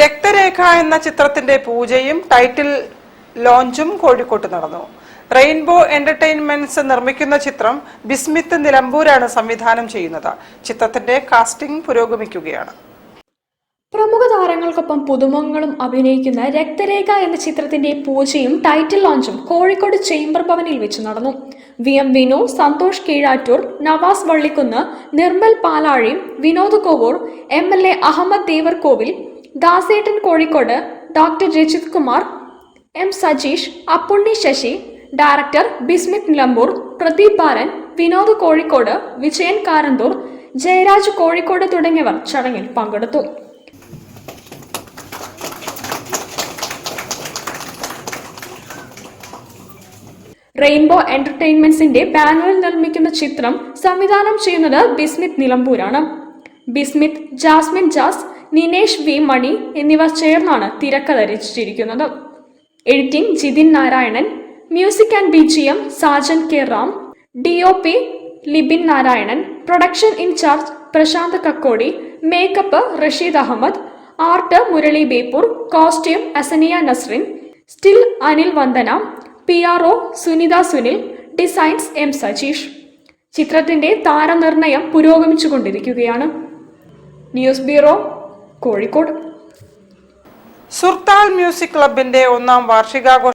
രക്തരേഖ എന്ന ചിത്രത്തിന്റെ പൂജയും ടൈറ്റിൽ ലോഞ്ചും കോഴിക്കോട്ട് നടന്നു. റെയിൻബോ എന്റർടൈൻമെന്റ്സ് നിർമ്മിക്കുന്ന ചിത്രം ബിസ്മിത്ത് നിലമ്പൂരാണ് സംവിധാനം ചെയ്യുന്നത്. ചിത്രത്തിന്റെ കാസ്റ്റിംഗ് പുരോഗമിക്കുകയാണ്. പ്രമുഖ താരങ്ങൾക്കൊപ്പം പുതുമുഖങ്ങളും അഭിനയിക്കുന്ന രക്തരേഖ എന്ന ചിത്രത്തിന്റെ പൂജയും ടൈറ്റിൽ ലോഞ്ചും കോഴിക്കോട് ചേംബർ ഭവനിൽ വെച്ച് നടന്നു. VM വിനു, സന്തോഷ് കീഴാറ്റൂർ, നവാസ് വള്ളിക്കുന്ന്, നിർമ്മൽ പാലാഴി, Vinod Kovoor, MLA Ahammed Devarkovil, Dasettan Kozhikode, doctor Rajith Kumar, M Sajeesh, Appunni Sasi, director Bismith Nilambur, Pradeep Balan, Vinod Kozhikode, Vijayan Karanthur, Jayaraj Kozhikode തുടങ്ങിയവർ ചടങ്ങിൽ പങ്കെടുത്തു. റെയിൻബോ എന്റർടൈൻമെന്റ്സിന്റെ ബാനറിൽ നിർമ്മിക്കുന്ന ചിത്രം സംവിധാനം ചെയ്യുന്നത് ബിസ്മിത്ത് നിലമ്പൂരാണ്. ബിസ്മിത്ത്, ജാസ്മിൻ ജാസ്, നിനേഷ് V മണി എന്നിവർ ചേർന്നാണ് തിരക്കഥ രചിച്ചിരിക്കുന്നത്. Editing Jithin Narayanan, music and BGM Sajan K Ram, DOP Libin Narayanan, production incharge Prasanth Kakkodi, makeup Rasheed Ahammed, art Murali Beypore, costume Asaniya Nasrin, still Anil Vandana, PRO Sunitha Sunil, designs M Sajeesh. ചിത്രത്തിന്റെ താരനിർണയം പുരോഗമിച്ചുകൊണ്ടിരിക്കുകയാണ്. News bureau, Kozhikode. Surthal music ക്ലബിന്റെ 1ാം വാർഷികാഘോഷം